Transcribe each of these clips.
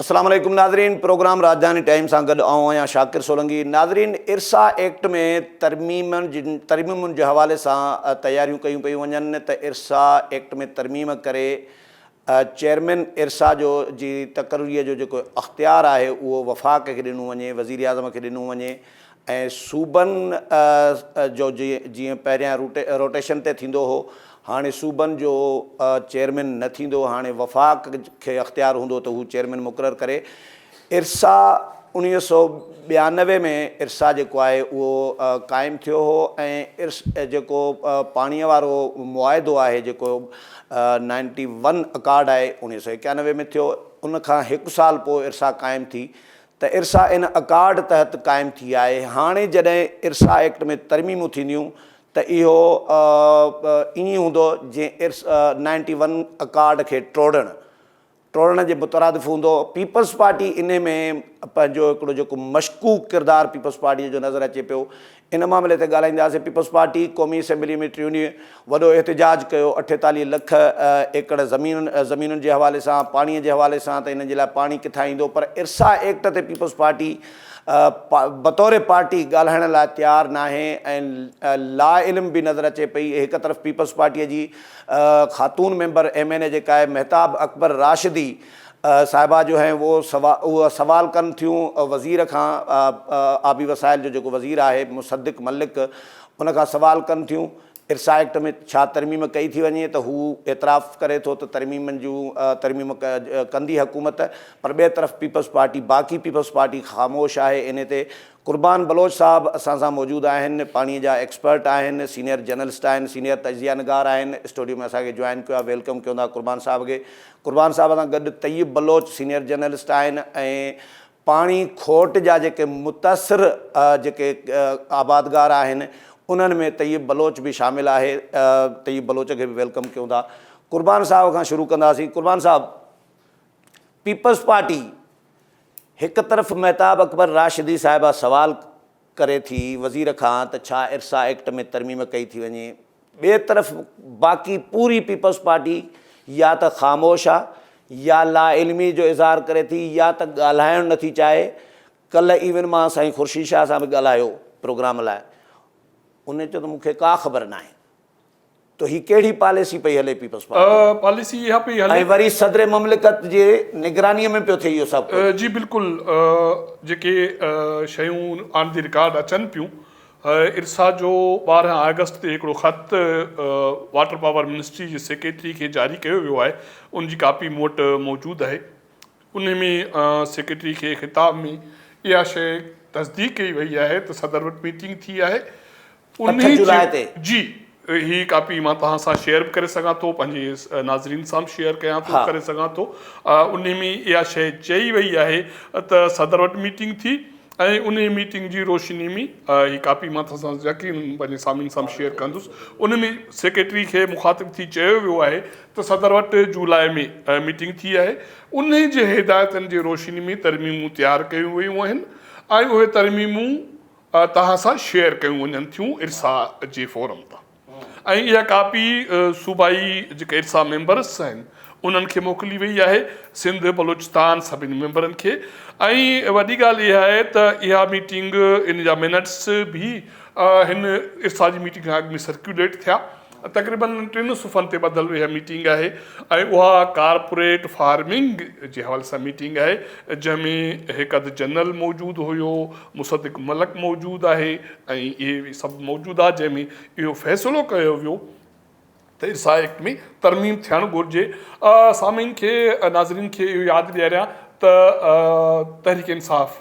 अस्सलाम वालेकुम नाज़रीन, प्रोग्राम राजधानी टाइम सां गॾु आऊं आहियां शाकिर सोलंकी। नाज़रीन, इरसा एक्ट में तरमीमुनि जे हवाले सां तयारियूं कयूं पियूं वञनि त इरसा एक्ट में तरमीम करे चेयरमैन इरसा जो जी तक़ररीअ जो जेको अख़्तियार आहे उहो वफ़ाक़ खे ॾिनो वञे, वज़ीर आज़म खे ॾिनो वञे ऐं सूबनि जो जीअं पहिरियां रोटेशन ते थींदो हो, हाणे सूबनि जो चेयरमैन न थींदो, हाणे वफ़ाक़ खे अख़्तियार हूंदो त हू चेयरमैन मुक़ररु करे। इरसा 1992 में इरसा जेको आहे उहो क़ाइमु थियो हो ऐं जेको पाणीअ वारो मुआइदो आहे जेको 91 अकार्ड आहे 1991 में थियो, उनखां 1 साल पोइ इरसा क़ाइमु थी त इरसा इन अकार्ड तहत क़ाइमु थी आहे। हाणे जॾहिं इरसा एक्ट में तरमीमूं थींदियूं त इहो ईअं हूंदो जीअं 91 अकार्ड खे टोड़ण जे मुतरादिफ़ हूंदो। पीपल्स पार्टी इन में पंहिंजो हिकिड़ो जेको मशकूक किरदारु पीपल्स पार्टीअ जो नज़र अचे पियो। इन मामले ते ॻाल्हाईंदासीं। पीपल्स पार्टी क़ौमी असेंबली में टीं वॾो एहतिजाज कयो 48 लख एकड़ ज़मीनुनि जे हवाले सां, पाणीअ जे हवाले सां, त इन जे लाइ पाणी किथां ईंदो। पर इरसा एक्ट ते पीपल्स पार्टी बतौर पार्टी ॻाल्हाइण लाइ तयारु न आहे ऐं ला इल्म बि नज़र अचे पई। हिक तरफ़ पीपल्स पार्टीअ जी ख़ातून मेंबर MNA जेका आहे महताब अकबर राशिदी साहिबा जो है उहा सवाल कनि थियूं वज़ीर खां, आबी वसाइल जो जेको वज़ीर आहे मुसद्दिक़ मलिक, उन खां सवाल कनि थियूं इरसा एक्ट में छा तरमीम कई थी वञे त हू एतिराफ़ करे थो त तरमीम कंदी हुकूमत। पर ॿिए तरफ़ पीपल्स पार्टी बाक़ी पीपल्स पार्टी ख़ामोश आहे इन ते। क़ुर्बान बलोच साहब असां सां मौजूदु आहिनि, पाणीअ जा एक्सपर्ट आहिनि, सीनियर जर्नलिस्ट आहिनि, सीनियर तजिया निगार आहिनि। स्टूडियो में असांखे जॉइन कयो आहे, वेलकम कयूं था क़ुर्बान साहब खे। क़ुर्बान साहब सां गॾु तय्यब बलोच सीनियर जर्नलिस्ट आहिनि ऐं पाणी खोट जा जेके मुतासिर जेके आबादगार आहिनि उन्हनि में तय्यब बलोच बि शामिल आहे। तय्यब बलोच खे बि वेलकम कयूं था। क़ुर्बान साहब खां शुरू कंदासीं। क़ुर्बान साहब, पीपल्स पार्टी हिक तरफ़ महताब अकबर राशिदी साहिबा सवाल करे थी वज़ीर खां त छा इरसा एक्ट में तरमीम कई थी वञे, ॿिए तरफ़ बाक़ी पूरी पीपल्स पार्टी या त ख़ामोश आहे या ला इल्मी जो इज़हार करे थी या त ॻाल्हाइणु नथी चाहे। कल्ह इवन मां साईं ख़ुर्शीद शाह सां बि ॻाल्हायो प्रोग्राम लाइ, उन चयो त मूंखे का ख़बर न आहे त ही कहिड़ी पॉलिसी पई हले पीपल्स पार्टी। पॉलिसी इहा पई हले ऐं वरी सदर ममलिकत जे निगरानीअ में पियो थिए इहो सभु। जी बिल्कुलु, जेके शयूं ऑन द रिकॉर्ड अचनि पियूं, इरसा जो 12 अगस्त ते हिकिड़ो ख़त वाटर पावर मिनिस्ट्री जे सेक्रेटरी खे जारी कयो वियो आहे। उन जी कापी मूं वटि मौजूदु आहे। उन में सेक्रेटरी खे ख़िताब में इहा शइ तस्दीक कई वई आहे त सदर वटि मीटिंग थी आहे 8 जुलाई ते। जी, ही कापी मां तव्हां सां शेयर बि करे सघां थो, पंहिंजे नाज़रीन सां बि शेयर कयां थो, करे सघां थो। उन में इहा शइ चई वई आहे त सदर वटि मीटिंग थी ऐं उन मीटिंग जी रोशनी में ही कापी मां तव्हां सां यकीन पंहिंजे सामिन सां शेयर कंदुसि। उन में सेक्रेटरी खे मुखातिब थी चयो वियो आहे त सदर वटि जुलाई में मीटिंग थी आहे। उन जे हिदायतनि जे रोशनी में तरमीमूं तयारु कयूं वयूं आहिनि ऐं उहे तरमीमूं तव्हां सां शेयर कयूं वञनि थियूं इरसा जे फोरम तां। ऐं इहा कापी सूबाई जेके इरसा मेंबर्स आहिनि उन्हनि खे मोकिली वई आहे, सिंध बलूचिस्तान सभिनी मेंबरनि खे। ऐं वॾी ॻाल्हि इहा आहे त इहा मीटिंग, इन जा मिनट्स बि हिन इरसा जी मीटिंग खां अॻु में सर्कुलेट थिया। तक़रीबन 3 सुफ़नि ते ॿधल इहा मीटिंग आहे ऐं उहा कारपोरेट फार्मिंग जे हवाले सां मीटिंग आहे, जंहिंमें हिकु अधु जनरल मौजूदु हुयो, मुसद्दिक़ मलिक मौजूदु आहे ऐं इहे सभु मौजूदु आहे, जंहिंमें इहो फ़ैसिलो कयो वियो त इरसा एक्ट में तरमीम थियणु घुरिजे। सामीन खे, नाज़रीन खे इहो यादि ॾियारियां त तहरीक इंसाफ़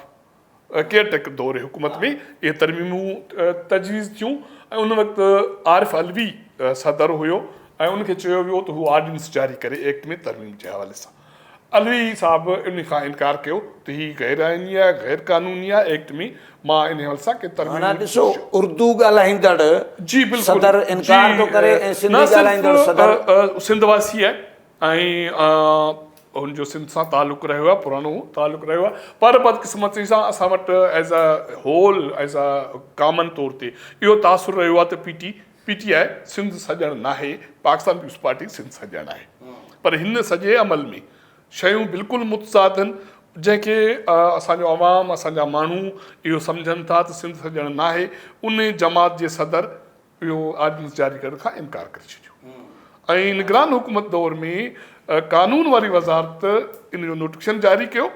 केयरटेकर दौर हुकूमत में इहे तरमीमूं तजवीज़ थियूं ऐं उन वक़्तु आरिफ अलवी सदर हुयो ऐं उनखे चयो वियो त हू ऑर्डिनेंस जारी करे एक्ट में तरमीम जे हवाले सां। अलवी साहब इन खां इनकार कयो त हीअ गैर आइनी आहे, गैर कानूनी आहे, एक्ट में मां इन हवाले सां के तरमीम। ॾिसो, उर्दू ॻाल्हाईंदड़ जी बिल्कुलु सदर इनकार थो करे ऐं सिंधी ॻाल्हाईंदड़ सदर सिंधवासी आहे ऐं हुनजो सिंध सां तालुक़ु रहियो आहे, पुराणो तालुक़ु रहियो आहे। पर बदकिस्मती सां असां वटि as a whole, as a common तौर ते इहो तासुर रहियो आहे त PTI सिंध सॼणु नाहे, पाकिस्तान पीपल्स पार्टी सिंध सॼणु आहे। पर हिन सॼे अमल में शयूं बिल्कुलु मुतज़ाद आहिनि। जंहिंखे असांजो अवाम असांजा माण्हू इहो सम्झनि था त सिंध सॼण न आहे, उन जमात जे सदर इहो आर्डिनेंस जारी करण खां इनकार करे छॾियो ऐं निगरान हुकूमत दौर में कानून वारी वज़ारत इन जो नोटिफिकेशन जारी कयो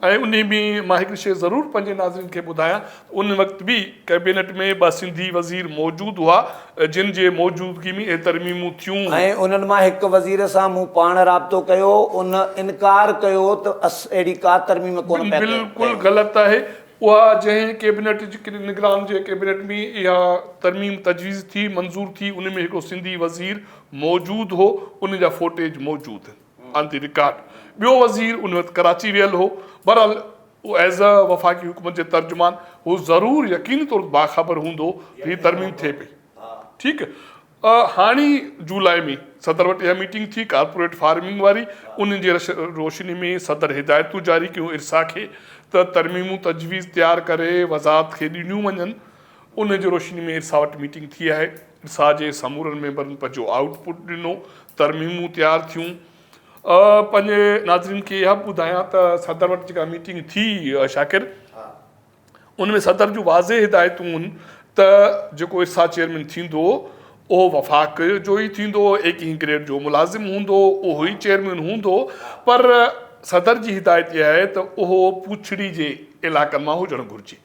ऐं उन में मां हिकिड़ी शइ ज़रूरु पंहिंजे नाज़रीन खे ॿुधायां, उन वक़्तु बि कैबिनेट में 2 सिंधी वज़ीर मौजूदु हुआ जिन जे मौजूदगी में इहे तरमीमूं थियूं ऐं उन्हनि मां हिकु वज़ीर सां मूं पाण राब्तो कयो, उन इनकार कयो त अहिड़ी का तरमीम कोन पिया बिल्कुलु ग़लति आहे। उहा जंहिं कैबिनेट जी निगरान जे कैबिनेट में इहा तरमीम तजवीज़ थी मंज़ूर थी, उन में हिकिड़ो सिंधी वज़ीर मौजूदु हो, उन जा फोटेज मौजूदु आहिनि ऑन द रिकॉर्ड। ॿियो वज़ीर उन वक़्तु कराची वियल हो। बहरहाल उहो एज़ अ वफ़ाक़ी हुकूमत जे तर्जुमान हू ज़रूरु यकीनी तौर ते बाख़बर हूंदो त हीअ तरमीम थिए पई। ठीकु, हाणे जुलाई में सदर वटि इहा मीटिंग थी कारपोरेट फार्मिंग वारी, उन जे रोशनी में सदर हिदायतूं जारी कयूं इरसा खे त तरमीमूं तजवीज़ तयारु करे वज़ारत खे ॾिनियूं वञनि। उन जे रोशनी में इरसा वटि मीटिंग थी आहे, इरसा जे समूरनि मेंबरनि पंहिंजो आउटपुट ॾिनो, तरमीमूं तयारु थियूं। पंहिंजे नाज़रीन खे इहा ॿुधायां त सदर वटि जेका मीटिंग थी शाकिर, उन में सदर जूं वाज़े हिदायतूं आहिनि त जेको इरसा चेयरमैन थींदो उहो वफ़ाक़ जो ई थींदो, एक ई ग्रेड जो मुलाज़िम हूंदो, उहो ई चेयरमैन हूंदो, पर सदर जी हिदायत इहा आहे त उहो पुछड़ी जे इलाइक़नि मां हुजणु घुरिजे।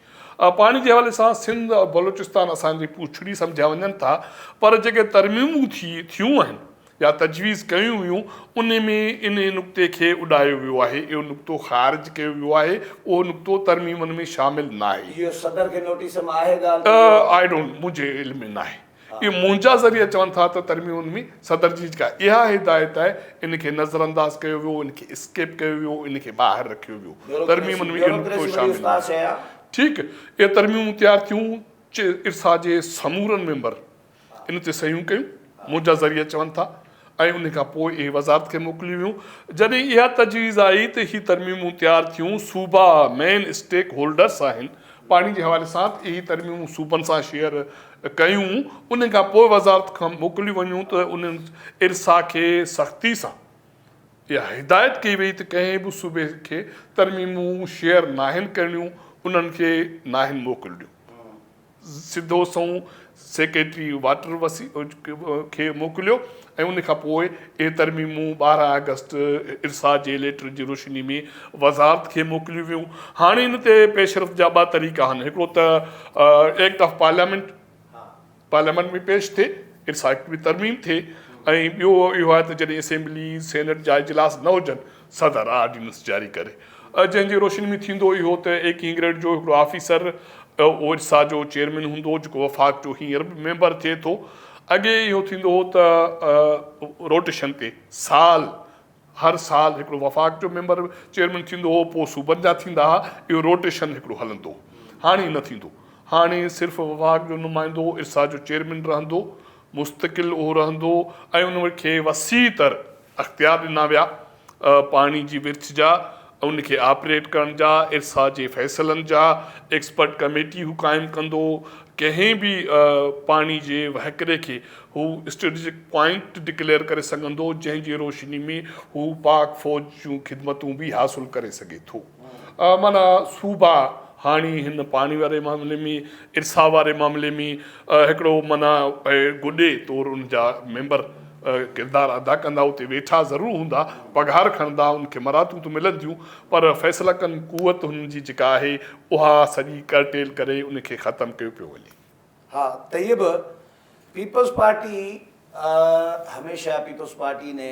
पाणी जे हवाले सां सिंध और बलोचिस्तान असांजी पुछड़ी सम्झिया वञनि था, पर जेके तरमीमूं थियूं आहिनि या तजवीज़ कयूं हुयूं उन में इन नुक़्ते खे उॾायो वियो आहे, इहो नुक़्तो ख़ारिज कयो वियो आहे, उहो नुक़्तो तरमीमनि में शामिल न आहे। इहो सदर खे नोटिस में आहे ॻाल्हि? आई डोंट, मुंहिंजे इल्म में न आहे। इहो मुंहिंजा ज़रिया चवनि था त तरमीमनि में सदर जी जेका इहा हिदायत आहे इनखे नज़रअंदाज़ कयो वियो, इनखे स्केप कयो वियो, इनखे ॿाहिरि रखियो वियो, तरमीमनि में इहो नुक़्तो शामिल न आहे। ठीकु, इहे तरमीमूं तयारु थियूं, इरसा जे समूरनि मेंबर इन ते सहियूं कयूं, मुंहिंजा ज़रिया चवनि था, ऐं उन खां पोइ इहे वज़ारत खे मोकिलियूं वियूं। जॾहिं इहा तजवीज़ आई त हीअ तरमीमूं तयारु थियूं, सूबा मेन स्टेक होल्डर्स आहिनि पाणी जे हवाले सां, इहे तरमीमूं सूबनि सां शेयर कयूं, उन खां पोइ वज़ारत खां मोकिलियूं वञूं त उन्हनि इरसा खे सख़्ती सां इहा हिदायत कई वई त कंहिं बि सूबे खे तरमीमूं शेयर नाहिनि करणियूं, उन्हनि खे नाहिनि मोकिलियूं। सिधो सऊं सेक्रेटरी वाटर खे मोकिलियो ऐं उन खां पोइ इहे तरमीमूं 12 अगस्त इरसा जे लेटर जी रोशनी में वज़ारत खे मोकिलियूं वियूं। हाणे इन ते पेशरफ़ जा 2 तरीक़ा आहिनि, हिकिड़ो त एक्ट ऑफ पार्लियामेंट में पेश थिए, इरसा एक्ट में तरमीम थिए, ऐं ॿियो इहो आहे त जॾहिं असेंबली सेनेट जा इजलास न हुजनि सदर आर्डिनेंस जारी करे, जंहिंजी रोशनी में थींदो इहो त एक ई ग्रेड जो हिकिड़ो ऑफिसर उहो इरसा जो चेयरमैन हूंदो, जेको वफ़ाक़ जो हींअर बि मेंबर थिए थो। अॻे इहो थींदो हो त रोटेशन ते हर साल हिकिड़ो वफ़ाक़ जो मेंबर चेयरमैन थींदो हो, पोइ सूबनि जा थींदा हुआ, इहो रोटेशन हिकिड़ो हलंदो। हाणे न थींदो, हाणे सिर्फ़ु वफ़ाक़ जो नुमाइंदो इरसा जो चेयरमैन रहंदो, मुस्तक़िल उहो रहंदो, ऐं उन खे वसी तर अख़्तियार ॾिना विया पाणी जी विर्छ जा, उनखे ऑपरेट करण जा, इरसा जे फ़ैसिलनि जा एक्सपर्ट कमेटी हू क़ाइमु कंदो, कंहिं बि पाणी जे वहिकिरे खे हू स्ट्रेटेजिक पॉइंट डिक्लेयर करे सघंदो, जंहिंजी रोशनी में हू पाक फ़ौज जूं ख़िदमतूं बि हासिलु करे सघे थो। माना सूबा हाणे हिन पाणी वारे मामले में, इरसा वारे मामले में हिकिड़ो माना गुॾे तौरु उन जा मेंबर किरदारु अदा कंदा, उते वेठा ज़रूरु हूंदा, पघार खणंदा, उनखे मरातूं त मिलंदियूं, पर फ़ैसिला कनि क़ुवत हुननि जी जेका आहे उहा सॼी करटेल करे उनखे ख़तमु कयो पियो वञे। हाँ तैयब, पीपल्स पार्टी हमेशा पीपल्स पार्टी ने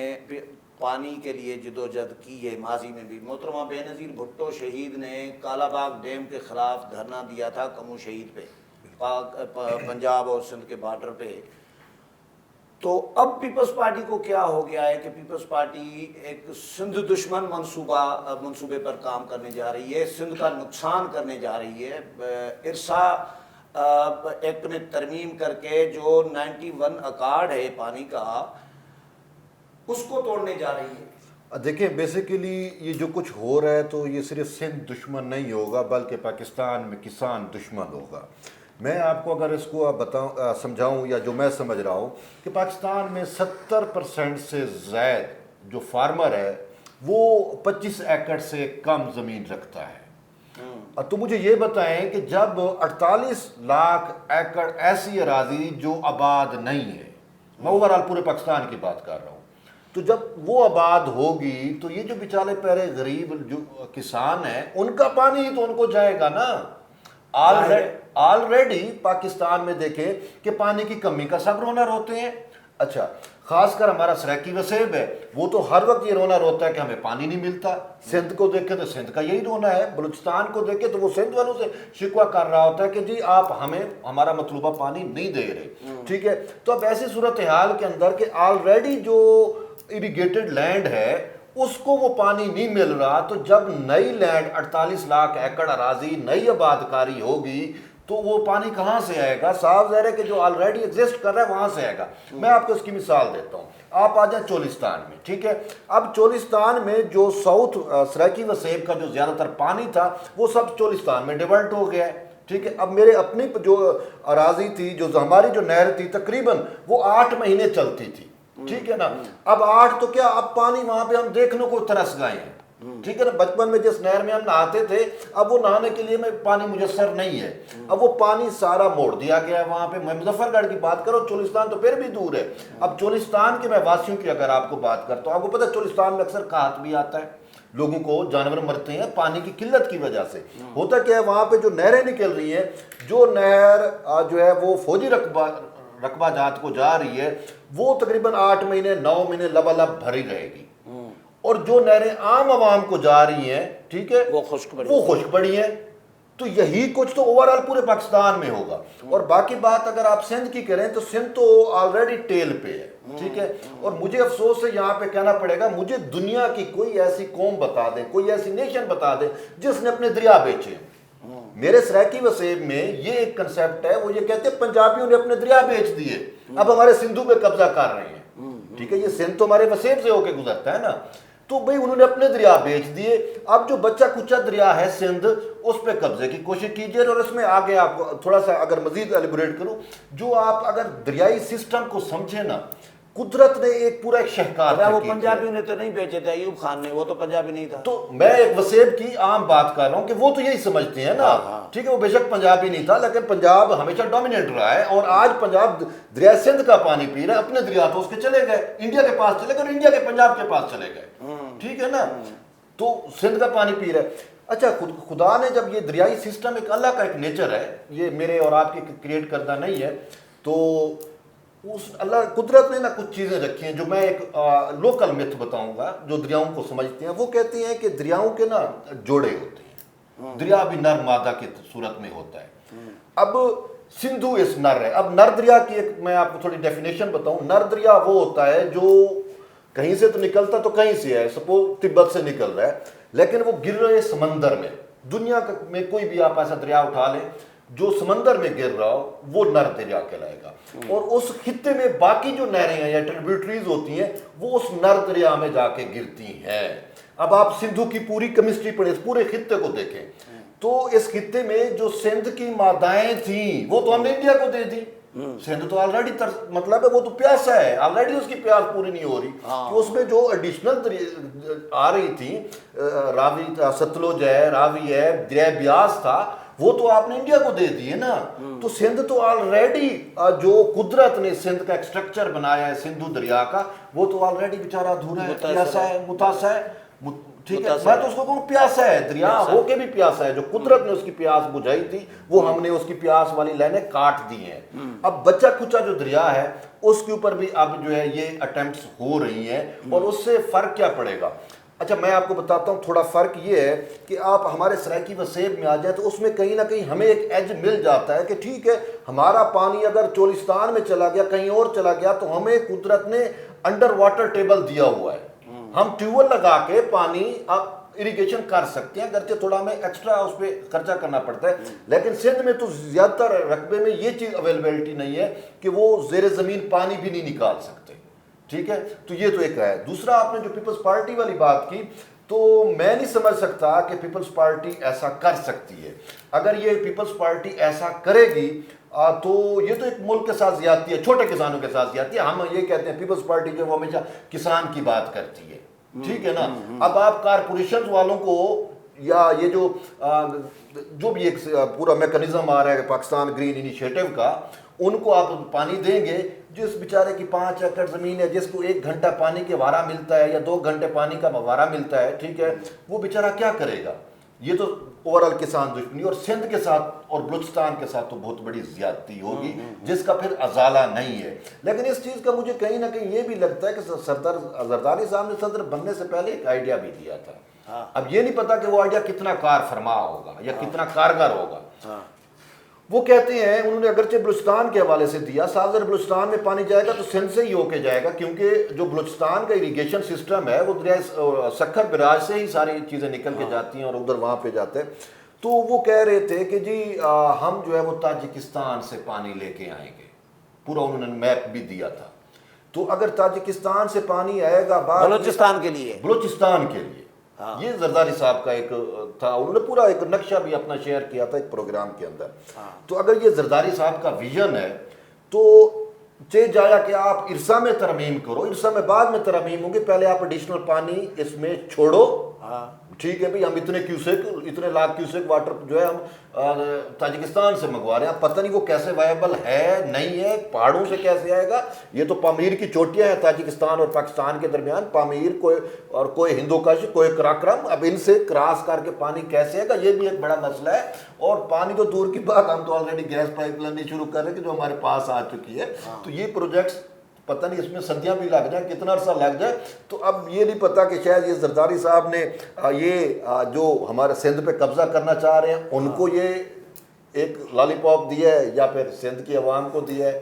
पानी के लिए जदोजहद की है, माजी में भी। मोहतरमा बेनज़ीर भुट्टो शहीद ने कालाबाग डैम के ख़िलाफ़ धरना दिया था कमू शहीद पे, पंजाब और सिंध के बॉर्डर पे। तो अब पीपल्स पार्टी को क्या हो गया है कि पीपल्स पार्टी एक सिंध दुश्मन मंसूबे पर काम करने जा रही है, सिंध का नुकसान करने जा रही है। इरसा एक्ट में तरमीम करके जो 91 अकार्ड है पानी का, उसको तोड़ने जा रही है। देखिए बेसिकली ये जो कुछ हो रहा है तो ये सिर्फ सिंध दुश्मन नहीं होगा, बल्कि पाकिस्तान में किसान दुश्मन होगा। मैं आपको अगर इसको बताऊं, समझाऊं, या जो मैं समझ रहा हूं कि पाकिस्तान में 70% से ज़्यादा जो फार्मर है وہ 25 एकड़ سے कम ज़मीन रखता है। तो मुझे ये बताएं कि जब 48 लाख एकड़ ऐसी अराजी जो आबाद नहीं है, मैं ओवरऑल पूरे पाकिस्तान की बात कर रहा हूँ, तो जब वो आबाद होगी तो ये जो बेचारे प्यारे गरीब जो किसान हैं उनका पानी ही तो उनको जाएगा ना। ऑलरेडी पाकिस्तान में देखें कि पानी की कमी का सब रोना रोते हैं। अच्छा, खासकर हमारा सराकी वसेब है, वो तो हर वक्त ये रोना रोता है कि हमें पानी नहीं मिलता। सिंध को देखें तो सिंध का यही रोना है, बलूचिस्तान को देखें तो वो सिंध वालों से शिकवा कर रहा होता है कि जी आप हमें हमारा मतलूबा पानी नहीं दे रहे। ठीक है, तो अब ऐसी सूरत हाल के अंदर कि ऑलरेडी जो इरिगेटेड लैंड है उसको वो पानी नहीं मिल रहा, तो जब नई लैंड 48 लाख एकड़ अराजी नई आबादकारी होगी तो वो पानी कहाँ से आएगा? साफ ज़ाहिर है कि जो ऑलरेडी एग्जिस्ट कर रहा है वहाँ से आएगा। मैं आपको इसकी मिसाल देता हूँ, आप आ जाए चोलिस्तान में। ठीक है, अब चोलिस्तान में जो साउथ सराकी वसेब का जो ज़्यादातर पानी था वो सब चोलिस्तान में डिवर्ट हो गया है। ठीक है, अब मेरे अपनी जो अराजी थी, जो हमारी जो नहर थी, तकरीबन वो 8 महीने चलती थी। ठीक है ना, अब 8 तो क्या, अब पानी वहां पे हम देखने को तरस गए हैं। ठीक है ना, बचपन में जिस नहर में हम नहाते थे अब वो नहाने के लिए में पानी मुयस्सर नहीं है, अब वो पानी सारा मोड़ दिया गया है वहां पे। मैं मुजफ्फरगढ़ की बात करो, चोलिस्तान तो फिर भी दूर है। अब चोलिस्तान के मैं वासियों की अगर आपको बात करता हूँ, आपको पता है चोलिस्तान में अक्सर काहत भी आता है, लोगों को जानवर मरते हैं पानी की किल्लत की वजह से। होता क्या है, वहां पे जो नहरें निकल रही हैं, जो नहर जो है वो फौजी रकबा जात को जा रही है, वो तकरीबन 8 महीने 9 महीने लबालब भरी रहेगी। और जो नहरें आम आवाम को जा रही हैं, ठीक है, वो खुश्क पड़ी हैं। तो यही कुछ तो ओवरऑल पूरे पाकिस्तान में होगा। और बाकी बात अगर आप सिंध की करें तो सिंध तो ऑलरेडी टेल पे है। ठीक है, और मुझे अफसोस है यहाँ पे कहना पड़ेगा, मुझे दुनिया की कोई ऐसी कौम बता दें, कोई ऐसी नेशन बता दें जिसने अपने दरिया बेचे। मेरे सराकी वसेब में ये एक कंसेप्ट है, वो ये कहते हैं पंजाबियों ने अपने दरिया बेच दिए, अब हमारे सिंधु पे कब्जा कर रहे हैं। ठीक है, ये सिंध तो हमारे वसेब से होके गुजरता है ना, तो भाई उन्होंने अपने दरिया बेच दिए। अब जो बच्चा कुचा दरिया है सिंध, उस पर कब्जे की कोशिश कीजिए। और इसमें आगे आपको थोड़ा सा अगर मजीद एलिबोरेट करूं, जो आप अगर दरियाई सिस्टम को समझे ना, कुदरत ने एक पूरा एक शहकार, वो पंजाबी ने तो नहीं बेचे थे, अयूब खान ने, वो तो पंजाबी नहीं था। तो मैं एक वसेब की आम बात कर रहा हूँ कि वो तो यही समझते हैं ना। ठीक है, वो बेशक पंजाबी नहीं था, लेकिन पंजाब हमेशा डोमिनेट रहा है। और आज पंजाब दरिया सिंध का पानी पी रहा है, अपने दरिया तो उसके चले गए, इंडिया के पास चले गए, इंडिया के पंजाब के पास चले गए। ठीक है ना, तो सिंध का पानी पी रहा है। अच्छा, खुदा ने जब ये दरियाई सिस्टम, एक अल्लाह का एक नेचर है, ये मेरे और आपके क्रिएट करना नहीं है, तो उस अल्लाह कुदरत ने ना कुछ चीज़ें रखी हैं जो मैं एक लोकल मिथ बताऊंगा, जो दरियाओं को समझते हैं। वो कहते हैं कि दरियाओं के ना जोड़े होते हैं, दरिया भी नर मादा की सूरत में होता है। अब सिंधु इस नर है। अब नर दरिया की एक मैं आपको थोड़ी डेफिनेशन बताऊं। नर दरिया वो होता है जो कहीं से तो निकलता तो कहीं से है, सपोज तिब्बत से निकल रहा है, लेकिन वो गिर रहे समंदर में। दुनिया में कोई भी आप ऐसा दरिया उठा लें जो समंदर में गिर रहा हो, वो नर दरिया कहलाएगा। और उस खित्ते में बाकी जो नहरें हैं या ट्रिब्यूटरीज होती हैं, वो उस नर दरिया में जाके गिरती हैं। अब आप सिंधु की पूरी केमिस्ट्री पढ़े, पूरे खित्ते को देखें, तो इस खित्ते में जो सिंध की मादाएं थी वो तो हमने इंडिया को दे दी। सिंध तो ऑलरेडी मतलब है वो तो प्यासा है, ऑलरेडी उसकी प्यास पूरी नहीं हो रही। तो उसमें जो एडिशनल आ रही थी, रावी सतलुज है, रावी है, दरिया ब्यास था, वो तो आपने इंडिया को दे दिए ना। तो सिंध तो ऑलरेडी जो कुदरत ने सिंध का एक स्ट्रक्चर बनाया है सिंधु दरिया का, वो तो ऑलरेडी बेचारा अधूरा है, प्यासा है, मुतासा है। ठीक है, मैं तो उसको कहूँ प्यासा है, दरिया होके भी प्यासा है। जो कुदरत ने उसकी प्यास बुझाई थी, वो हमने उसकी प्यास वाली लाइनें काट दी हैं। अब बच्चा कुचा जो दरिया है उसके ऊपर भी अब जो है ये अटेम्प्ट्स हो रही हैं, और उससे फर्क क्या पड़ेगा। अच्छा, मैं आपको बताता हूँ, थोड़ा फ़र्क ये है कि आप हमारे सराकी वसेब में आ जाए तो उसमें कहीं ना कहीं हमें एक एज मिल जाता है कि ठीक है, हमारा पानी अगर चोलिस्तान में चला गया, कहीं और चला गया, तो हमें कुदरत ने अंडर वाटर टेबल दिया हुआ है। हम ट्यूबवेल लगा के पानी अब इरिगेशन कर सकते हैं, अगरचे थोड़ा हमें एक्स्ट्रा उस पर खर्चा करना पड़ता है। लेकिन सिंध में तो ज़्यादातर रकबे में ये चीज़ अवेलेबिलिटी नहीं है कि वो ज़ेर ज़मीन पानी भी नहीं निकाल सकते। ठीक है, तो ये तो एक है। दूसरा, आपने जो पीपल्स पार्टी वाली बात की, तो मैं नहीं समझ सकता कि पीपल्स पार्टी ऐसा कर सकती है। अगर ये पीपल्स पार्टी ऐसा करेगी तो ये तो एक मुल्क के साथ ज्यादती है, छोटे किसानों के साथ ज्यादती है। हम ये कहते हैं पीपल्स पार्टी जो वो हमेशा किसान की बात करती है। ठीक है ना। अब आप कारपोरेशन वालों को या ये जो भी एक पूरा मैकेनिज्म आ रहा है पाकिस्तान ग्रीन इनिशिएटिव का, उनको आप पानी देंगे, जिस बेचारे की 5 एकड़ ज़मीन है, जिसको 1 घंटा पानी के वारा मिलता है या 2 घंटे पानी का वारा मिलता है, ठीक है, वो बेचारा क्या करेगा। ये तो ओवरऑल किसान दुश्मनी, और सिंध के साथ और बलूचिस्तान के साथ तो बहुत बड़ी ज्यादती होगी, जिसका फिर अजाला नहीं है। लेकिन इस चीज़ का मुझे कहीं ना कहीं ये भी लगता है कि सरदार जरदारी साहब ने सदर बनने से पहले एक आइडिया भी दिया था। अब ये नहीं पता कि वो आइडिया कितना कार फरमा होगा या कितना कारगर होगा। वो कहते हैं, उन्होंने अगरचे बलूचिस्तान के हवाले से दिया, सागर बलूचिस्तान में पानी जाएगा तो सिंध से ही होके जाएगा, क्योंकि जो बलूचिस्तान का इरिगेशन सिस्टम है वो दरिया सखर बराज से ही सारी चीज़ें निकल के जाती हैं और उधर वहाँ पे जाते हैं। तो वो कह रहे थे कि जी हम जो है वो ताजिकिस्तान से पानी लेके आएंगे, पूरा उन्होंने मैप भी दिया था। तो अगर ताजिकिस्तान से पानी आएगा बलूचिस्तान के लिए, ये जरदारी साहब का एक था, उन्होंने पूरा एक नक्शा भी अपना शेयर किया था एक प्रोग्राम के अंदर। तो अगर ये जरदारी साहब का विजन है तो चे जाया कि आप इरसा में तरमीम करो, इरसा में बाद में तरमीम होंगे, पहले आप एडिशनल पानी इसमें छोड़ो, ठीक है भाई, हम इतने लाख क्यूसेक वाटर जो है हम ताजिकिस्तान से मंगवा रहे हैं, पता नहीं वो कैसे वायबल है नहीं है, पहाड़ों से कैसे आएगा। ये तो पामीर की चोटियां हैं ताजिकिस्तान और पाकिस्तान के दरमियान, पामीर कोई हिंदोकश, कोई कराक्रम, अब इनसे क्रॉस करके पानी कैसे आएगा, ये भी एक बड़ा मसला है। और पानी तो दूर की बात, हम तो ऑलरेडी गैस पाइपलाइन शुरू कर रहे हैं जो हमारे पास आ चुकी है। तो ये प्रोजेक्ट्स पता नहीं इसमें सदियां भी लग जाए, कितना अरसा लग जाए। तो अब ये नहीं पता कि शायद ये जरदारी साहब ने ये जो हमारे सिंध पे कब्जा करना चाह रहे हैं उनको ये एक लॉलीपॉप दिया है या फिर सिंध की आवाम को दिया है।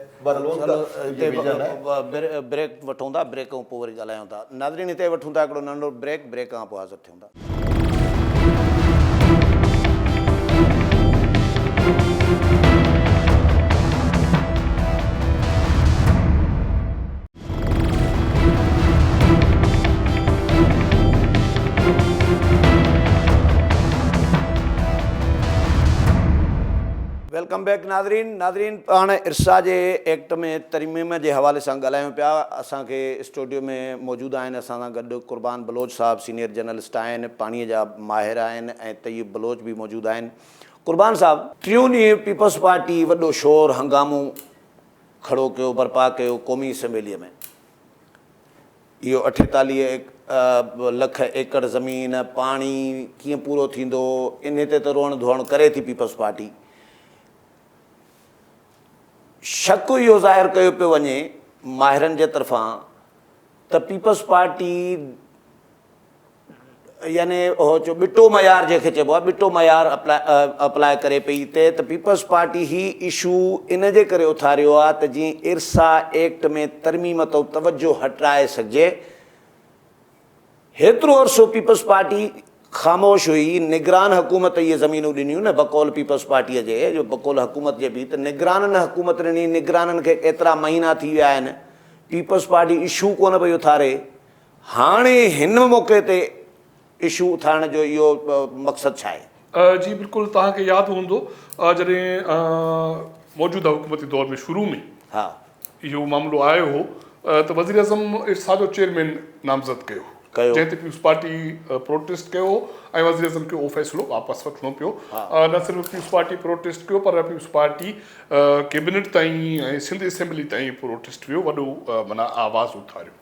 ब्रेक वठूं था, ब्रेक खां पोइ वरी ॻाल्हायूं था। नाज़रीन, हिते वठूं था हिकिड़ो नंढो ब्रेक खां पोइ हाज़िर थियूं था। वेलकम बैक नाज़रीन, पाण इरसा जे एक्ट में तरमीम जे हवाले सां ॻाल्हायूं पिया। असांखे स्टूडियो में मौजूदु आहिनि असां सां गॾु क़ुर्बान बलोच साहब, सीनियर जर्नलिस्ट आहिनि, पाणीअ जा माहिर आहिनि, ऐं तय्यब बलोच बि मौजूदु आहिनि। क़ुर्बान साहब, 3 ॾींहं पीपल्स पार्टी वॾो शोर हंगामो खड़ो कयो, बर्पा कयो क़ौमी असैम्बलीअ में। इहो 48 लख एकड़ ज़मीन, पाणी कीअं पूरो थींदो, इन ते त रोअण धोअण करे थी पीपल्स पार्टी। शक इहो ज़ाहिर कयो पियो वञे माहिरनि जे तरफ़ां त पीपल्स पार्टी यानी उहो जो ॿिटो मयार जंहिंखे चइबो आहे, ॿिटो मयार अप्लाए करे पई हिते, त पीपल्स पार्टी ही इशू इन जे करे उथारियो आहे त जीअं इरसा एक्ट में तरमीम तो तवजो हटाए सघिजे। हेतिरो अरसो पीपल्स पार्टी ख़ामोश हुई, निगरान हुकूमत इहे ज़मीनूं ॾिनियूं न बकौल पीपल्स पार्टीअ जे, जो बकौल हुकूमत जे बि, त निगराननि हुकूमत ॾिनी, निगराननि खे एतिरा महीना थी विया आहिनि, पीपल्स पार्टी इशू कोन पई उथारे। हाणे हिन मौक़े ते इशू उथारण जो इहो मक़सदु छा आहे? जी बिल्कुलु, तव्हांखे यादि हूंदो जॾहिं मौजूदा हुकूमती दौर में शुरू में इहो मामिलो आयो हो त वज़ीर आज़म इरसा जो चेयरमैन नामज़द कयो, जंहिं ते पीपल्स पार्टी प्रोटेस्ट कयो ऐं वज़ीर आज़म खे उहो फ़ैसिलो वापसि वठिणो पियो। न सिर्फ़ु पीपल्स पार्टी प्रोटेस्ट कयो, पर पीपल्स पार्टी कैबिनेट ताईं ऐं सिंध असेंबली ताईं प्रोटेस्ट वियो, वॾो माना आवाज़ु उथारियो।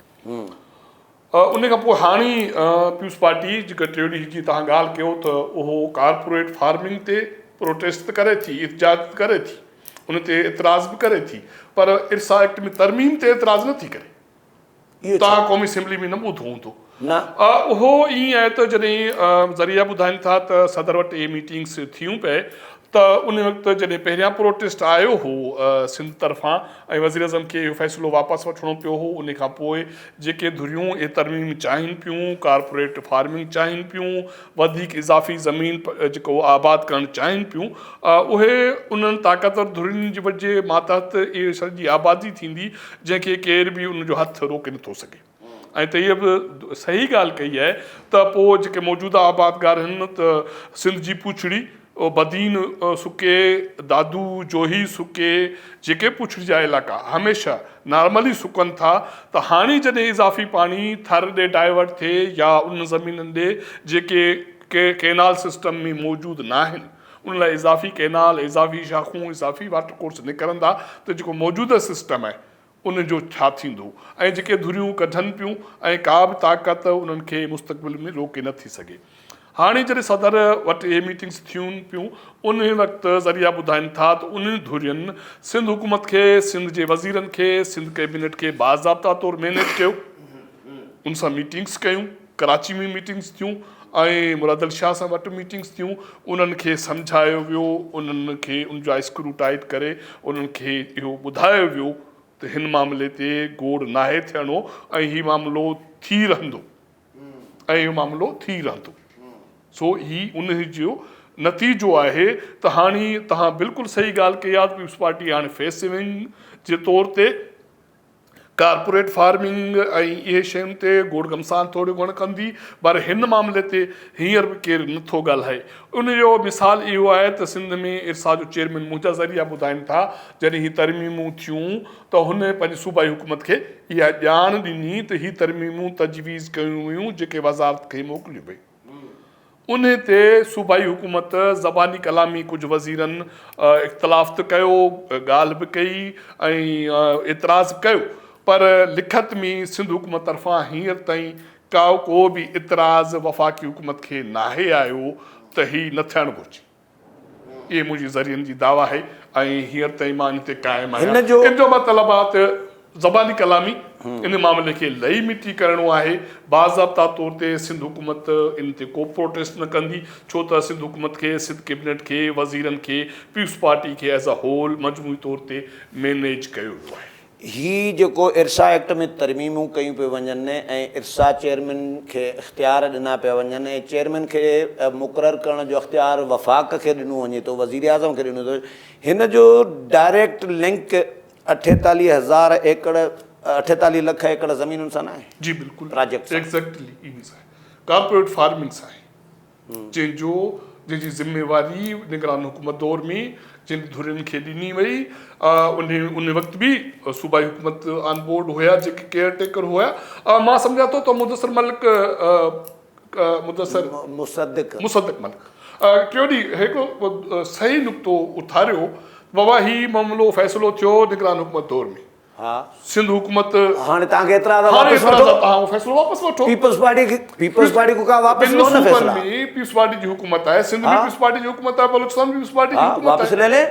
उन खां पोइ हाणे पीपल्स पार्टी जेका 3 ॾींहं जी तव्हां ॻाल्हि कयो त उहो कारपोरेट फार्मिंग ते प्रोटेस्ट करे थी, एहतजाज करे थी, उन ते एतिराज़ बि करे थी, पर इरसा एक्ट में तरमीम ते एतिराज़ नथी करे। तव्हां क़ौमी असेंबली में न ॿुधो हूंदो। उहो ईअं आहे त जॾहिं ज़रिया ॿुधाइनि था त सदर वटि इहे मीटिंग्स थियूं पए, त उन वक़्तु जॾहिं पहिरियां प्रोटेस्ट आयो हो सिंध तरफ़ां ऐं वज़ीर आज़म खे इहो फ़ैसिलो वापसि वठिणो पियो हो, उन खां पोइ जेके धुरियूं इहे तरमीम चाहिनि पियूं, कारपोरेट फार्मिंग चाहिनि पियूं, वधीक इज़ाफ़ी ज़मीन जेको आबाद करणु चाहिनि पियूं, उहे उन्हनि ताक़तवर धुरियुनि जे वजह मातहत इहे सॼी आबादी थींदी जंहिंखे केर बि उनजो हथु रोके नथो सघे। ऐं त इहा बि सही ॻाल्हि कई आहे त पोइ जेके मौजूदा आबादगार आहिनि त सिंध जी पुछड़ी बदीन सुके, दादू, जोही सुके, जेके पुछ जा इलाइक़ा हमेशह नॉर्मली सुकनि था, त हाणे जॾहिं इज़ाफ़ी पाणी थर ॾे डाइवर्ट थिए या उन ज़मीननि ॾे जेके कैनाल सिस्टम में मौजूदु न आहिनि, उन लाइ इज़ाफ़ी कैनाल, इज़ाफ़ी शाखूं, इज़ाफ़ी वाटर कोर्स निकिरंदा, त जेको मौजूदा सिस्टम आहे उन जो छा थींदो, ऐं जेके धुरियूं कढनि पियूं ऐं का बि ताक़त उन्हनि खे मुस्तक़बिल में रोके नथी सघे। हाणे जॾहिं सदर वटि इहे मीटिंग्स थियूं पियूं, उन वक़्तु ज़रिया ॿुधाइनि था त उन धुरियुनि सिंध हुकूमत खे, सिंध जे वज़ीरनि खे, सिंध कैबिनेट खे बाज़ाब्ता तौरु मैनेज कयो, उन सां मीटिंग्स कयूं, कराची में मीटिंग्स थियूं ऐं मुरादल शाह सां वटि मीटिंग्स थियूं, उन्हनि खे सम्झायो वियो, उन्हनि खे उन जा स्क्रूटाइट करे उन्हनि खे इहो ॿुधायो वियो त हिन मामले ते गोड़ नाहे थियणो ऐं हीउ मामिलो थी रहंदो ऐं इहो मामिलो थी रहंदो। सो ही उन जो नतीजो आहे त हाणे तव्हां बिल्कुलु सही ॻाल्हि कई आहे, पीपल्स पार्टी हाणे फेसिविंग जे तौर ते कारपोरेट फार्मिंग ऐं इहे शयुनि ते गोड़ गमसान थोरो घणो कंदी, पर हिन मामले ते हींअर बि केरु नथो ॻाल्हाए। उन जो मिसाल इहो आहे त सिंध में इरसा जो चेयरमैन मुंहिंजा ज़रिया ॿुधाइनि था, जॾहिं हीअ तरमीमूं थियूं त हुन पंहिंजी सूबाई हुकूमत खे इहा ॼाण ॾिनी त हीअ तरमीमूं तजवीज़ कयूं हुयूं जेके वज़ारत खे मोकिलियूं पई। उन ते सूबाई हुकूमत ज़बानी कलामी कुझु वज़ीरनि इख़्तिलाफ़ त कयो, ॻाल्हि बि कई ऐं एतिराज़ कयो, पर लिखत में सिंध हुकूमत तरफ़ां हींअर ताईं को बि इतराज़ वफ़ाक़ी हुकूमत खे नाहे आयो त हीउ न थियणु घुरिजे। इहे मुंहिंजी ज़रियनि जी दावा आहे ऐं हींअर ताईं मां इन ते क़ाइमु आहियां। इन जो मतिलबु आहे त ज़बानी कलामी इन मामले खे लही मिटी करिणो आहे। बाज़ाब्ता तौर ते सिंध हुकूमत इन ते को प्रोटेस्ट न कंदी, छो त सिंध हुकूमत खे, सिंध कैबिनेट खे, वज़ीरनि खे, पीपल्स पार्टी खे एज़ अ होल मजमूई तौर ते मैनेज कयो वियो आहे। ही जेको इरसा एक्ट में तरमीमूं कयूं पियूं वञनि ऐं इरसा चेयरमैन खे इख़्तियार ॾिना पिया वञनि ऐं चेयरमैन खे मुक़ररु करण जो इख़्तियार वफ़ाक़ खे ॾिनो वञे थो, वज़ीर आज़म खे ॾिनो थो, हिन जो डायरेक्ट लिंक 48,000 एकड़ 48 लख एकड़ ज़मीनुनि सां न आहे? जी बिल्कुलु, प्रोजेक्ट एग्ज़ैक्टली इन सां कारपोरेट फार्मिंग सां आहे, जंहिंजी ज़िम्मेवारी निगरान हुकूमत दौर में जिन धुरियुनि खे ॾिनी वई, उन वक़्तु बि सूबाई हुकूमत ऑन बोर्ड हुया जेके केयर टेकर हुया। मां सम्झां थो त मुदस्सिर मलिक मुसद्दिक़ मलिक टियों ॾींहुं हिकिड़ो सही नुक़्तो उथारियो, बाबा ही मामिलो फ़ैसिलो थियो निगरान हुकूमत दौर में। हा, सिंध हुकूमत हाणे तव्हांखे एतिरा तव्हां फ़ैसिलो वापसि वठो। पीपल्स पार्टी को का वापस लो ना फैसला। पीपल्स पार्टी जी हुकूमत आहे, सिंध में पीपल्स पार्टी जी हुकूमत आहे, बलूचिस्तान पीपल्स पार्टी जी हुकूमत वापस ले ले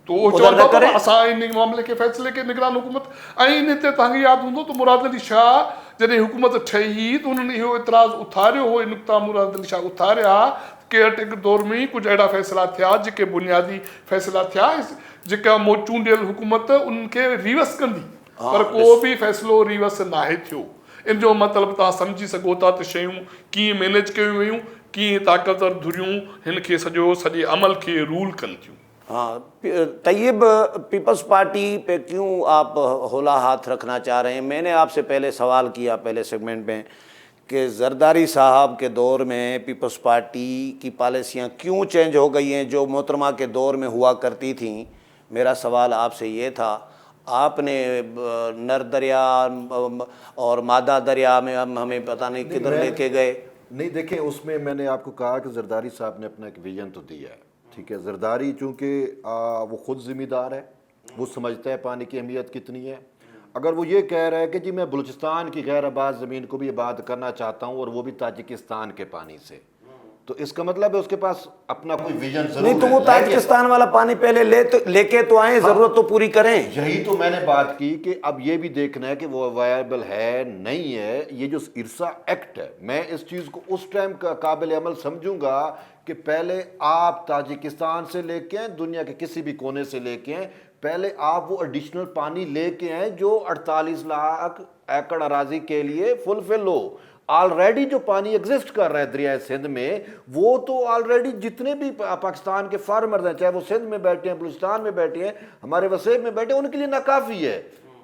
तो चवंदा त असां इन मामले के फ़ैसिले के निगरान हुकूमत। ऐं इन ते तव्हांखे यादि हूंदो त मुराद अली शाह जॾहिं हुकूमत ठही त उन्हनि इहो इतराज़ उथारियो हो, नुक़्ता मुराद अली शाह उथारिया, केयर टेकर दौर में कुझु अहिड़ा फ़ैसिला थिया जेके बुनियादी फ़ैसिला थिया जेका चूंडियल हुकूमत उनखे रिवर्स कंदी, पर को बि फ़ैसिलो रिवर्स नाहे थियो। इन जो मतिलबु तव्हां सम्झी सघो था त शयूं कीअं मैनेज कयूं वयूं, कीअं ताक़तवर धुरियूं हिन खे सॼे अमल खे रूल कनि थियूं। हाँ, तैयब, पीपल्स पार्टी पे क्यों आप होला हाथ रखना चाह रहे हैं? मैंने आपसे पहले सवाल किया पहले सेगमेंट में कि जरदारी साहब के दौर में पीपल्स पार्टी की पॉलिसियाँ क्यों चेंज हो गई हैं जो मोहतरमा के दौर में हुआ करती थीं। मेरा सवाल आपसे ये था, आपने नर दरिया और मादा दरिया में हमें पता नहीं किधर लेके गए। नहीं, देखें, उसमें मैंने आपको कहा कि जरदारी साहब ने अपना एक विजन तो दिया है, ठीक है। जरदारी चूँकि वो ख़ुद ज़िम्मेदार है, वो समझता है पानी की अहमियत कितनी है। अगर वो ये कह रहा है कि जी मैं बलूचिस्तान की गैर आबाद ज़मीन को भी आबाद करना चाहता हूँ और वो भी ताजिकिस्तान के पानी से, तो इसका मतलब है उसके पास अपना कोई विजन जरूर नहीं, तो वो ताजिकिस्तान वाला पानी पहले लेके तो आए, ज़रूरत तो पूरी करें। यही तो मैंने बात की कि अब ये भी देखना है कि वो वायबल है नहीं है। ये जो इरसा एक्ट है, मैं इस चीज़ को उस टाइम का काबिल अमल समझूंगा कि पहले आप ताजिकिस्तान से लेके आए, दुनिया के किसी भी कोने से लेके आए, पहले आप वो एडिशनल पानी लेके आए जो 48 लाख एकड़ अराजी के लिए फुलफिल हो। ऑलरेडी जो पानी एग्जिस्ट कर रहा है दरिया सिंध में, वो तो ऑलरेडी जितने भी पाकिस्तान के फार्मर्स हैं, चाहे वो सिंध में बैठे हैं, बलूचिस्तान में बैठे हैं, हमारे वसीब में बैठे हैं, उनके लिए नाकाफ़ी है।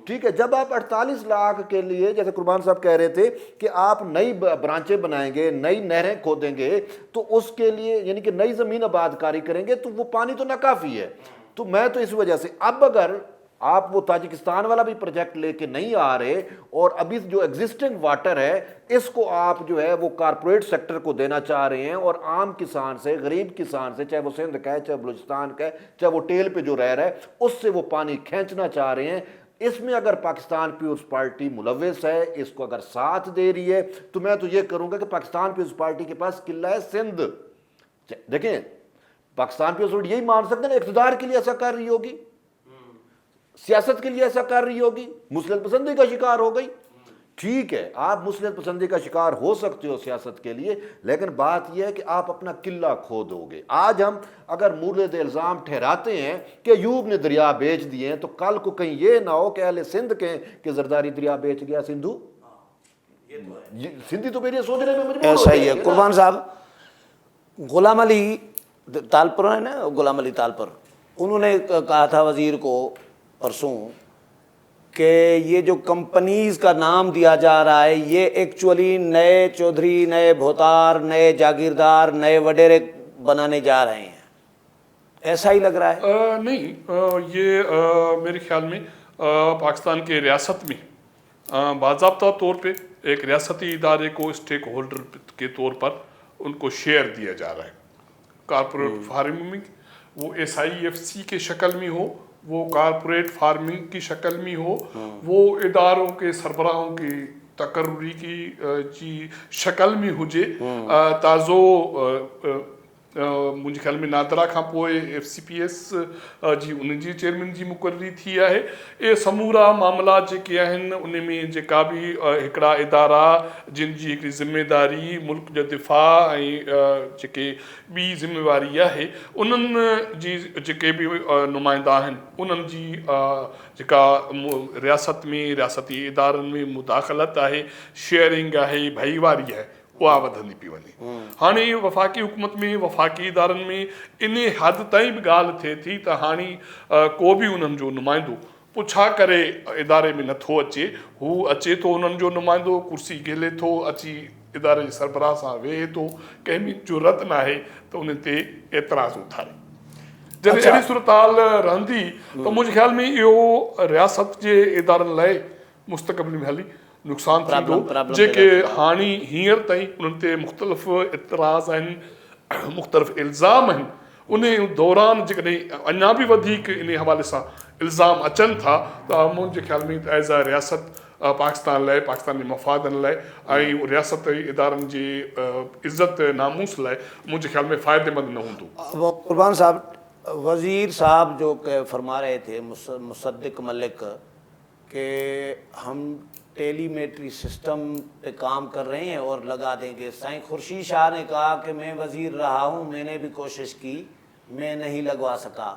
ٹھیک ہے, جب آپ 48 لاکھ کے لیے, جیسے قربان صاحب کہہ رہے تھے کہ آپ نئی برانچیں بنائیں گے, نئی نہریں کھودیں گے, تو اس کے لیے یعنی کہ نئی زمین آباد کاری کریں گے, تو وہ پانی تو ناکافی ہے. تو میں تو اس وجہ سے اب اگر آپ وہ تاجکستان والا بھی پروجیکٹ لے کے نہیں آ رہے, اور ابھی جو ایگزسٹنگ واٹر ہے اس کو آپ جو ہے وہ کارپوریٹ سیکٹر کو دینا چاہ رہے ہیں, اور عام کسان سے, غریب کسان سے, چاہے وہ سندھ کا ہے, چاہے بلوچستان کا ہے, چاہے وہ ٹیل پہ جو رہ رہا ہے, اس سے وہ پانی کھینچنا چاہ رہے ہیں. اس میں اگر پاکستان پیپلز پارٹی ملوث ہے, اس کو اگر ساتھ دے رہی ہے, تو میں تو یہ کروں گا کہ پاکستان پیپلز پارٹی کے پاس قلعہ ہے سندھ. دیکھیں پاکستان پیپلز پارٹی یہی مان سکتے ہیں نا, اقتدار کے لیے ایسا کر رہی ہوگی, سیاست کے لیے ایسا کر رہی ہوگی, مسلم پسندی کا شکار ہو گئی. ٹھیک ہے, آپ مسلم پسندی کا شکار ہو سکتے ہو سیاست کے لیے, لیکن بات یہ ہے کہ آپ اپنا قلعہ کھو دو گے. آج ہم اگر مورد الزام ٹھہراتے ہیں کہ ایوب نے دریا بیچ دیے ہیں, تو کل کو کہیں یہ نہ ہو کہ اہل سندھ کہیں کہ زرداری دریا بیچ گیا سندھو. سندھی تو میری سوچنے میں مجبور ایسا ہی ہے. ہو قربان صاحب, غلام علی تالپور ہے نا, غلام علی تالپور, انہوں نے کہا تھا وزیر کو پرسوں کہ یہ جو کمپنیز کا نام دیا جا رہا ہے یہ ایکچولی نئے چودھری, نئے بھوتار, نئے جاگیردار, نئے وڈیرے بنانے جا رہے ہیں. ایسا ہی لگ رہا ہے؟ نہیں, یہ میرے خیال میں پاکستان کے ریاست میں باضابطہ طور پہ ایک ریاستی ادارے کو اسٹیک ہولڈر کے طور پر ان کو شیئر دیا جا رہا ہے. کارپوریٹ فارمنگ وہ SIFC کے شکل میں ہو, وہ کارپوریٹ فارمنگ کی شکل میں ہو, وہ اداروں کے سربراہوں کی تقرری کی شکل میں ہوجے. تازو मुंहिंजे ख़्याल में नादरा खां पोइ FCPS जी उन जी चेयरमैन जी मुक़ररी थी आहे. इहे समूरा मामला जेके आहिनि उन में जेका बि हिकिड़ा इदारा जिन जी हिकिड़ी ज़िमेदारी मुल्क जो दिफ़ा ऐं जेके ॿी ज़िमेवारी आहे उन्हनि जी जेके बि नुमाइंदा आहिनि उन्हनि जी जेका रियासत में रियासती इदारनि में मुदाख़लत आहे, शेयरिंग आहे, भाईवारी आहे, उहा वधंदी पई वञे. हाणे वफ़ाक़ी हुकूमत में वफ़ाक़ी इदारनि में इन हद ताईं बि ॻाल्हि थिए थी त हाणे को बि उन्हनि जो नुमाइंदो पुछा करे इदारे में नथो अचे. हू अचे थो उन्हनि जो नुमाइंदो, कुर्सी ॻेले थो, अची इदारे जे सरबराह सां वेहे थो, कंहिं में ज़रूरत न आहे त उन ते एतिराज़ उथारे. जॾहिं अहिड़ी सूरताल रहंदी त मुंहिंजे ख़्याल में इहो रियासत जे इदारनि लाइ मुस्तक़बिल में हली नुक़सान थींदो. जेके हाणे हींअर ताईं उन्हनि ते मुख़्तलिफ़ इतराज़ आहिनि, मुख़्तलिफ़ इल्ज़ाम आहिनि, उन दौरान जेकॾहिं अञा बि वधीक इन हवाले सां इल्ज़ाम अचनि था त मुंहिंजे ख़्याल में एज़ अ रियासत पाकिस्तान लाइ, पाकिस्तानी मफ़ादनि लाइ ऐं रियासत इदारनि जी इज़त नामूस लाइ मुंहिंजे ख़्याल में फ़ाइदेमंद न हूंदो. कुर्बान साहब, वज़ीर साहब जो फरमा रहे थे मुसद्दिक मलिक कि हम टेलीमेट्री सिस्टम पे काम कर रहे हैं और लगा देंगे. साईं खुर्शीद शाह ने कहा कि मैं वज़ीर रहा हूँ, मैंने भी कोशिश की, मैं नहीं लगवा सका,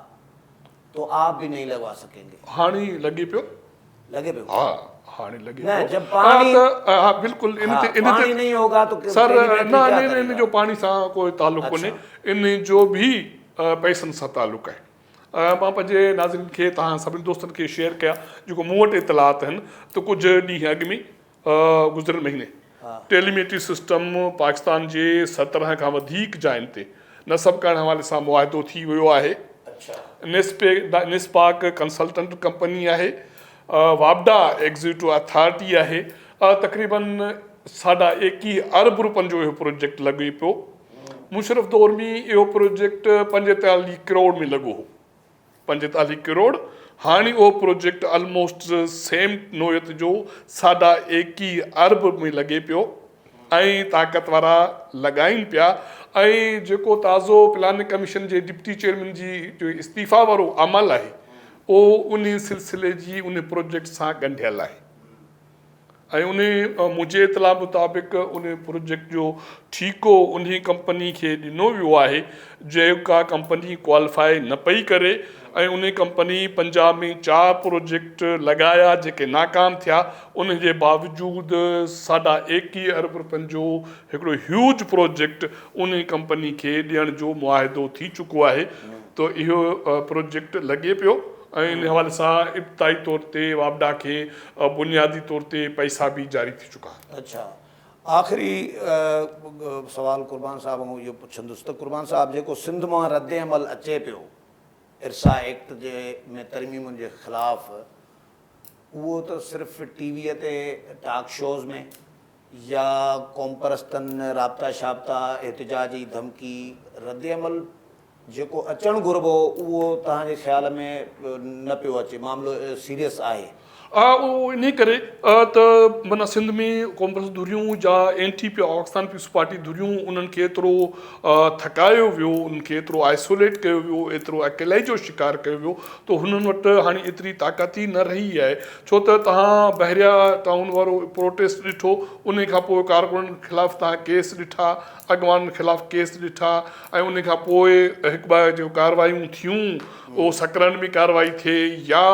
तो आप भी नहीं लगवा सकेंगे. हाणे लॻे पियो, लगे पे? हाँ हाणे लॻे न, पियो. जब पानी हाँ बिल्कुलु पानी नहीं होगा तो सर टेलीमेट्री क्या इन करेगा? जो पाणी सां कोई ताल्लुक़ कोन्हे, इन जो बि पैसनि सां ताल्लुक़ आहे. मां पंहिंजे नाज़रीन खे तव्हां सभिनी दोस्तनि खे शेयर कया जेको मूं वटि इतलात आहिनि त कुझु ॾींहं अॻु में गुज़िरियल महीने टेलीमेट्री सिस्टम पाकिस्तान जे 17 खां वधीक जायुनि ते नस्ब करण हवाले सां मुआहिदो थी वियो आहे. निस्पाक कंसल्टेंट कंपनी आहे, वाबडा एग्जीक्यूटिव अथॉरिटी आहे. तक़रीबन 21 अरब रुपयनि जो इहो प्रोजेक्ट लॻे पियो. मुशरफ दौर में इहो प्रोजेक्ट 45 करोड़ में लॻो हो, 45 करोड़. हाणे उहो प्रोजेक्ट ऑलमोस्ट सेम नोयत जो 21 अरब में लॻे पियो ऐं ताक़त वारा लॻाइनि पिया. ऐं जेको ताज़ो प्लानिंग कमीशन जे डिप्टी चेयरमैन जी जो इस्तीफ़ा वारो अमल आहे उहो उन सिलसिले जी उन प्रोजेक्ट सां ॻंढियल आहे. ऐं उन मुंहिंजे इतला मुताबिक़ उन प्रोजेक्ट जो ठीको उन कंपनी खे ॾिनो वियो आहे जेका कंपनी क्वालिफाई न पई करे. ऐं उन कंपनी पंजाब में 4 प्रोजेक्ट लॻाया जेके नाकाम थिया. उन जे बावजूदि 21 अरब रुपयनि जो हिकिड़ो ह्यूज प्रोजेक्ट उन कंपनी खे ॾियण जो मुआहिदो थी चुको आहे. त इहो प्रोजेक्ट लॻे पियो ऐं इन हवाले सां इब्तिदाई तौर ते वापडा खे बुनियादी तौर ते पैसा बि जारी थी चुका आहिनि। अच्छा, आख़िरी सवाल कुर्बान साहब ऐं इहो पुछंदुसि त कुर्बान साहब जेको सिंध मां रद्द अमल अचे पियो इरसा एक्ट जे में तरमीमुनि जे ख़िलाफ़, उहो त सिर्फ़ु टीवीअ ते टॉक शोज़ में या क़ौम परस्तनि राब्ता शाब्ता एहतिजाजी धमकी रद्द अमल जेको अचणु घुरिबो उहो तव्हांजे ख़्याल में न पियो अचे, मामिलो सीरियस आहे? उहो इन करे त माना सिंध में कांग्रेस धुरियूं या एंटी पाकिस्तान पीपल्स पार्टी धुरियूं उन्हनि खे एतिरो थकायो वियो, उन्हनि खे एतिरो आइसोलेट कयो वियो, एतिरो अकेलाई जो शिकार कयो वियो, त हुननि वटि हाणे एतिरी ताक़त ई न रही आहे। छो त तव्हां बहरिया टाउन वारो प्रोटेस्ट ॾिठो, उन खां पोइ कारकुननि ख़िलाफ़ु तव्हां केस ॾिठा, अॻवान ख़िलाफ़ु केस ॾिठा, ऐं उन खां पोइ हिकु ॿ जो कार्रवायूं थियूं, उहो सकरनि में कार्रवाई थिए या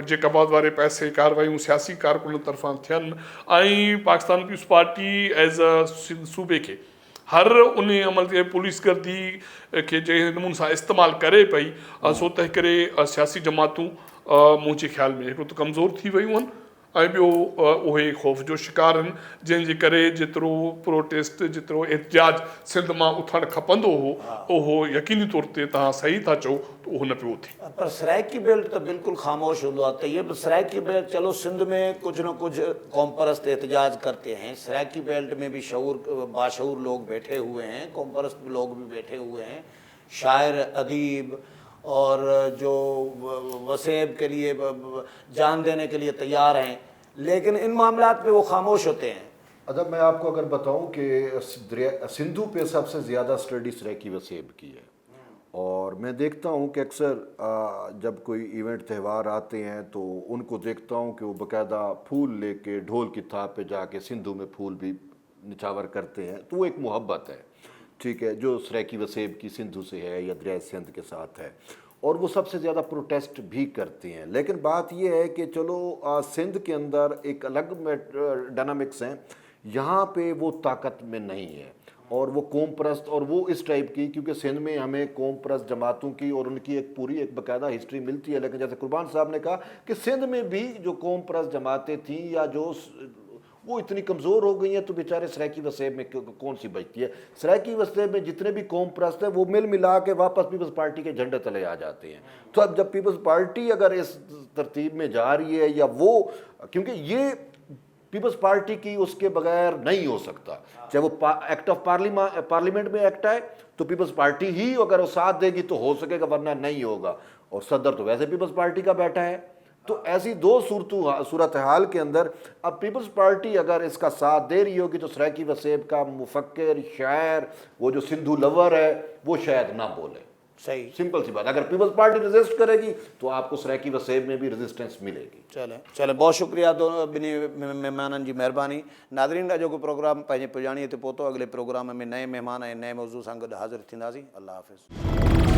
जेका बाद वारे पैसे कार्रवायूं सियासी कारकुननि तरफ़ां थियनि, ऐं पाकिस्तान पीपल्स पार्टी एज़ अ सूबे खे हर उन अमल ते पुलिस गर्दी खे जंहिं नमूने सां इस्तेमालु करे पई, सो तंहिं करे सियासी जमातूं मुंहिंजे ख़्याल में हिकिड़ो त कमज़ोर थी वियूं आहिनि, ऐं ॿियो उहे ख़ौफ़ जो शिकार आहिनि, जंहिंजे करे जेतिरो प्रोटेस्ट जेतिरो एहतिजाज सिंध मां उथणु खपंदो हो, उहो यकीनी तौर ते तव्हां सही था चओ त उहो न पियो थिए। पर सराइकी बेल्ट त बिल्कुलु ख़ामोश हूंदो आहे, त ये भी सराइकी बेल्ट, चलो सिंध में कुछ न कुछ कौम परस्त एहतजाज करते हैं, सराइकी बेल्ट में भी बाशऊर लोग बैठे हुए हैं, कौम परस्त लोग भी बैठे हुए हैं, शायर अदीब और जो वसेब के लिए जान देने के लिए तैयार हैं, लेकिन इन मामलात पे वो खामोश होते हैं। अच्छा, मैं आपको अगर बताऊं कि सिंधु पे सबसे ज़्यादा स्टडी सराइकी वसेब की है, और मैं देखता हूं कि अक्सर जब कोई इवेंट त्यौहार आते हैं तो उनको देखता हूं कि वो बाकायदा फूल लेके ढोल की थाप पे जाके सिंधु में फूल भी निछावर करते हैं, तो वो एक मोहब्बत है, ठीक है, जो सराइकी वसेब की सिंधु से है या दरिया सिंध के साथ है, और वो सबसे ज़्यादा प्रोटेस्ट भी करते हैं। लेकिन बात ये है कि चलो सिंध के अंदर एक अलग डायनामिक्स हैं, यहाँ पे वो ताकत में नहीं है, और वो कौम परस्त और वो इस टाइप की, क्योंकि सिंध में हमें कौम परस्त जमातों की और उनकी एक पूरी एक बाकायदा हिस्ट्री मिलती है। लेकिन जैसे कुर्बान साहब ने कहा कि सिंध में भी जो कौम परस्त जमातें थीं या जो वो इतनी कमज़ोर हो गई हैं, तो बेचारे सराइकी वसेब में कौन सी बचती है। सराइकी वसेब में जितने भी कौम परस्त हैं वो मिल मिला के वापस पीपल्स पार्टी के झंडे तले आ जाते हैं। तो अब जब पीपल्स पार्टी अगर इस तरतीब में जा रही है, या वो, क्योंकि ये पीपल्स पार्टी की उसके बगैर नहीं हो सकता, चाहे वो एक्ट ऑफ पार्लियामेंट में एक्ट आए तो पीपल्स पार्टी ही अगर वो साथ देगी तो हो सकेगा, वरना नहीं होगा, और सदर तो वैसे पीपल्स पार्टी का बैठा है। तो ऐसी दो सूरत हाल के अंदर अब पीपल्स पार्टी अगर इसका साथ दे रही होगी तो सराइकी वसेब का मुफक्किर, शायर, वो जो सिंधु लवर है, वो शायद ना बोले। सही, सिंपल सी बात, अगर पीपल्स पार्टी रेजिस्ट करेगी तो आपको सराइकी वसेब में भी रेजिस्टेंस मिलेगी। चले बहुत शुक्रिया दोनों ॿिनी महिमाननि जी महिरबानी। नाज़रीन, अॼु को प्रोग्राम पंहिंजे पुॼाणीअ ते पहुतो। अॻिले प्रोग्राम में नए महिमान ऐं नए मौज़ू सां गॾु हाज़िर थींदासीं। अल्लाह हाफ़िज़।